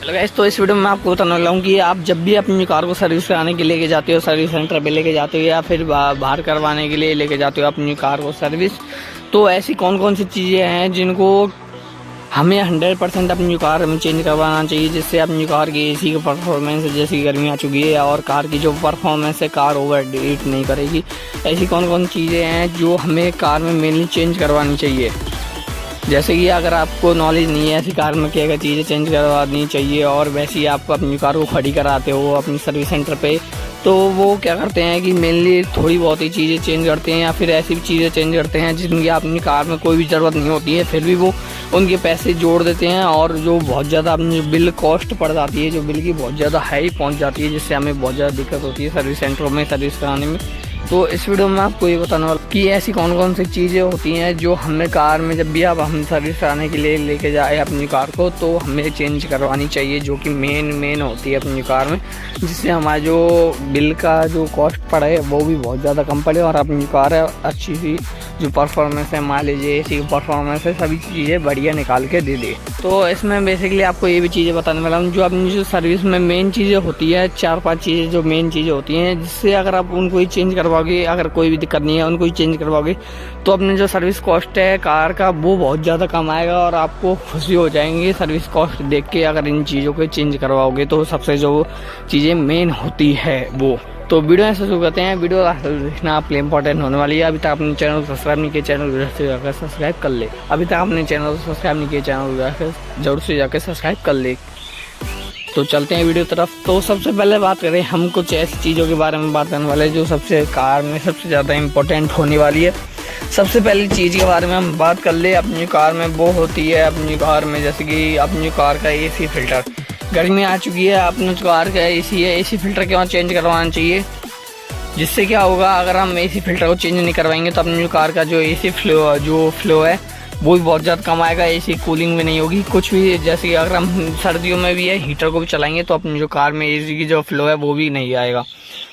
Hello guys, तो इस video में मैं आपको बताने वाला हूँ कि आप जब भी अपनी कार को सर्विस कराने के लिए लेके जाते हो, सर्विस सेंटर पे लेके जाते हो या फिर बाहर करवाने के लिए लेके जाते हो अपनी कार को सर्विस, तो ऐसी कौन कौन सी चीज़ें हैं जिनको हमें 100% अपनी कार में चेंज करवाना चाहिए, जिससे अपनी कार की एसी की परफॉर्मेंस, जैसी गर्मी आ चुकी है और कार की जो परफॉर्मेंस है कार ओवर हीट नहीं करेगी। ऐसी कौन कौन चीज़ें हैं जो हमें कार में मेनली चेंज करवानी चाहिए। जैसे कि अगर आपको नॉलेज नहीं है ऐसी कार में क्या क्या चीज़ें चेंज करवानी चाहिए और वैसे ही आप अपनी कार को खड़ी कराते हो अपनी सर्विस सेंटर पे, तो वो क्या करते हैं कि मेनली थोड़ी बहुत ही चीज़ें चेंज करते हैं या फिर ऐसी भी चीज़ें चेंज करते हैं जिनकी अपनी कार में कोई भी ज़रूरत नहीं होती है, फिर भी वो उनके पैसे जोड़ देते हैं और जो बहुत ज़्यादा अपनी बिल कॉस्ट पड़ जाती है, जो बिल की बहुत ज़्यादा हाई पहुँच जाती है, जिससे हमें बहुत ज़्यादा दिक्कत होती है सर्विस सेंटरों में सर्विस कराने में। तो इस वीडियो में आपको ये बताने वाला कि ऐसी कौन कौन सी चीज़ें होती हैं जो हमें कार में जब भी आप हम सर्विस कराने के लिए लेके जाए अपनी कार को, तो हमें चेंज करवानी चाहिए, जो कि मेन होती है अपनी कार में, जिससे हमारा जो बिल का जो कॉस्ट पड़े वो भी बहुत ज़्यादा कम पड़े और अपनी कार अच्छी सी जो परफॉर्मेंस है, मान लीजिए एसी परफॉर्मेंस है, सभी चीज़ें बढ़िया निकाल के दे दे। तो इसमें बेसिकली आपको ये भी चीज़ें बताने वाला हूँ जो अपनी जो सर्विस में मेन चीज़ें होती है, 4-5 चीज़ें जो मेन चीज़ें होती हैं, जिससे अगर आप उनको ही चेंज करवाओगे, अगर कोई भी दिक्कत नहीं है उनको ही चेंज करवाओगे, तो अपने जो सर्विस कॉस्ट है कार का वो बहुत ज़्यादा कम आएगा और आपको खुशी हो जाएंगे सर्विस कॉस्ट देख के अगर इन चीज़ों को चेंज करवाओगे। तो सबसे जो चीज़ें मेन होती है वो, तो वीडियो ऐसे शुरू करते हैं। वीडियो देखना आपके इंपॉर्टेंट होने वाली है। अभी तक आपने चैनल को सब्सक्राइब नहीं किया, चैनल जरूर से जाकर सब्सक्राइब कर ले। अभी तक आपने चैनल को सब्सक्राइब नहीं किया, चैनल जाकर जरूर से जाकर सब्सक्राइब कर ले। तो चलते हैं वीडियो तरफ। तो सबसे पहले बात करें, हम कुछ ऐसी चीज़ों के बारे में बात करने वाले हैं जो सबसे कार में सबसे ज़्यादा इम्पोर्टेंट होने वाली है। सबसे पहली चीज़ के बारे में हम बात कर ले अपनी कार में, वो होती है अपनी कार में जैसे कि अपनी कार का एसी फिल्टर। गर्मी आ चुकी है, अपनी कार का एसी है, एसी फिल्टर क्यों चेंज करवाना चाहिए, जिससे क्या होगा अगर हम एसी फिल्टर को चेंज नहीं करवाएंगे तो अपनी कार का जो एसी फ्लो है वो भी बहुत ज़्यादा कम आएगा, एसी कूलिंग भी नहीं होगी कुछ भी। जैसे कि अगर हम सर्दियों में भी है हीटर को भी चलाएंगे तो अपनी जो कार में एसी की जो फ्लो है वो भी नहीं आएगा।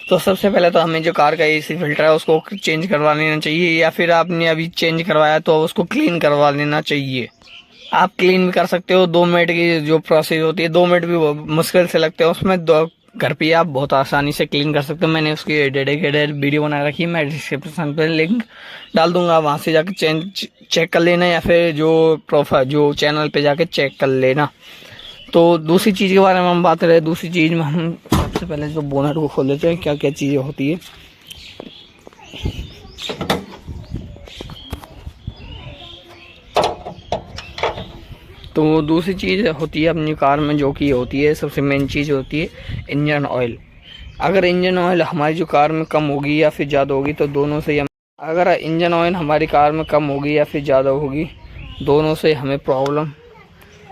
तो सबसे पहले तो हमें जो कार का एसी फिल्टर है उसको चेंज करवा लेना चाहिए, या फिर आपने अभी चेंज करवाया तो उसको क्लीन करवा लेना चाहिए। आप क्लीन भी कर सकते हो, 2 मिनट की जो प्रोसेस होती है, 2 मिनट भी मुश्किल से लगते हैं उसमें, घर पे आप बहुत आसानी से क्लीन कर सकते हो। मैंने उसकी डेडिकेटेड वीडियो बना रखी है, मैं डिस्क्रिप्शन पे लिंक डाल दूंगा, वहाँ से जाके चेक कर लेना या फिर जो प्रोफाइल जो चैनल पे जाके चेक कर लेना। तो दूसरी चीज़ के बारे में हम बात करें, दूसरी चीज़ में हम सबसे पहले जो बोनट को खोल लेते हैं, क्या क्या चीज़ें होती है। तो दूसरी चीज़ होती है अपनी कार में जो कि होती है सबसे मेन चीज़ होती है इंजन ऑयल। अगर इंजन ऑयल हमारी जो कार में कम होगी या फिर ज़्यादा होगी तो दोनों से अगर इंजन ऑयल हमारी कार में कम होगी या फिर ज़्यादा होगी, दोनों से हमें प्रॉब्लम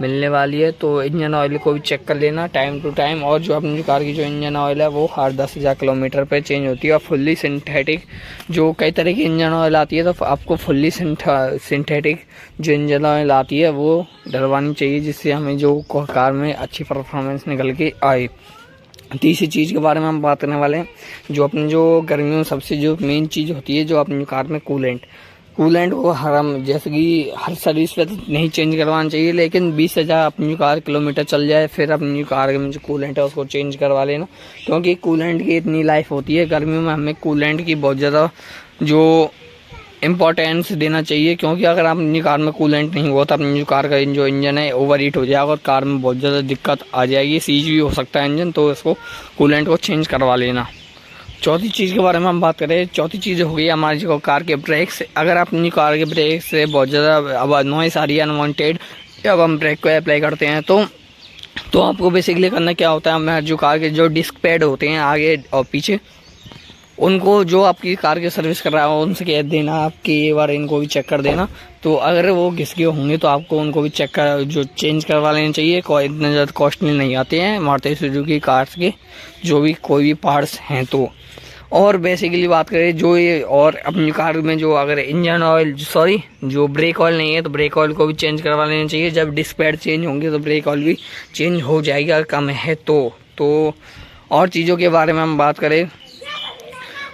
मिलने वाली है। तो इंजन ऑयल को भी चेक कर लेना टाइम टू टाइम। और जो अपनी कार की जो इंजन ऑयल है वो हर 10,000 किलोमीटर पर चेंज होती है। और फुल्ली सिंथेटिक जो कई तरह की इंजन ऑयल आती है, तो आपको फुल्ली सिंथेटिक जो इंजन ऑयल आती है वो डलवानी चाहिए, जिससे हमें जो कार में अच्छी परफॉर्मेंस निकल के आए। तीसरी चीज़ के बारे में हम बात करने वाले हैं, जो अपनी जो गर्मियों में सबसे जो मेन चीज़ होती है, जो अपनी कार में कूलेंट को हम जैसे कि हर सर्विस पे तो नहीं चेंज करवाना चाहिए, लेकिन 20,000 अपनी कार किलोमीटर चल जाए फिर अपनी कार में जो कूलेंट है उसको चेंज करवा लेना, क्योंकि कूलेंट की इतनी लाइफ होती है। गर्मियों में हमें कूलेंट की बहुत ज़्यादा जो इम्पोर्टेंस देना चाहिए, क्योंकि अगर आप अपनी कार में कूलेंट नहीं हुआ तो अपनी जो कार का जो इंजन है ओवर हीट हो जाएगा और कार में बहुत ज़्यादा दिक्कत आ जाएगी, सीज भी हो सकता है इंजन। तो इसको कूलेंट को चेंज करवा लेना। चौथी चीज़ के बारे में हम बात करें, चौथी चीज़ हो गई हमारी जो कार के ब्रेक्स। अगर अपनी कार के ब्रेक से बहुत ज़्यादा अब नॉइस आ रही है अनवांटेड, जब हम ब्रेक को अप्लाई करते हैं तो आपको बेसिकली करना क्या होता है, हमारे जो कार के जो डिस्क पैड होते हैं आगे और पीछे, उनको जो आपकी कार की सर्विस कर रहा है उनसे कह देना आपकी एक बार इनको भी चेक कर देना। तो अगर वो घिस गए होंगे तो आपको उनको भी जो चेंज करवा लेना चाहिए। कोई इतने ज़्यादा कॉस्टली नहीं आते हैं मारुति सुजुकी कार्स के जो भी कोई भी पार्ट्स हैं। तो और बेसिकली बात करें जो ये और अपनी कार में जो अगर इंजन ऑयल जो ब्रेक ऑयल नहीं है तो ब्रेक ऑयल को भी चेंज करवा लेना चाहिए। जब डिस्क पैड चेंज होंगे तो ब्रेक ऑयल भी चेंज हो जाएगा, कम है तो और चीज़ों के बारे में हम बात करें,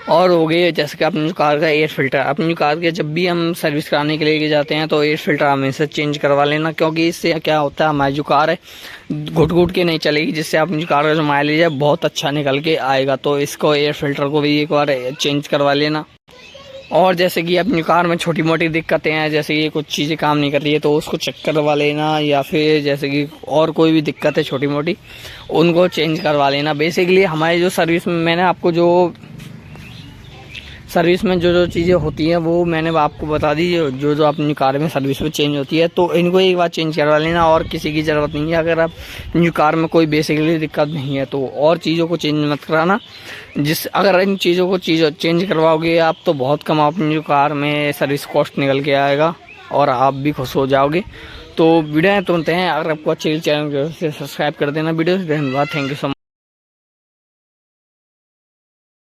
और हो गए जैसे कि अपनी कार का एयर फिल्टर, अपनी कार के जब भी हम सर्विस कराने के लिए जाते हैं तो एयर फिल्टर हमेशा चेंज करवा लेना, क्योंकि इससे क्या होता है हमारी जो कार है घुट घुट के नहीं चलेगी, जिससे अपनी कार का जो माइलेज है बहुत अच्छा निकल के आएगा। तो इसको एयर फिल्टर को भी एक बार चेंज करवा लेना। और जैसे कि अपनी कार में छोटी मोटी दिक्कतें हैं, जैसे कि कुछ चीज़ें काम नहीं कर रही है तो उसको चेक करवा लेना, या फिर जैसे कि और कोई भी दिक्कत है छोटी मोटी उनको चेंज करवा लेना। बेसिकली हमारी जो सर्विस में मैंने आपको जो सर्विस में जो जो चीज़ें होती हैं वो मैंने आपको बता दी, जो जो अपनी कार में सर्विस में चेंज होती है, तो इनको एक बार चेंज करवा लेना। और किसी की ज़रूरत नहीं है, अगर आप न्यू कार में कोई बेसिकली दिक्कत नहीं है तो और चीज़ों को चेंज मत कराना। अगर इन चीज़ों को चेंज करवाओगे आप तो बहुत कम अपनी जो कार में सर्विस कॉस्ट निकल के आएगा और आप भी खुश हो जाओगे। तो वीडियो तुरंत हैं, अगर आपको अच्छी चैनल से सब्सक्राइब कर देना वीडियो। धन्यवाद, थैंक यू सो मच।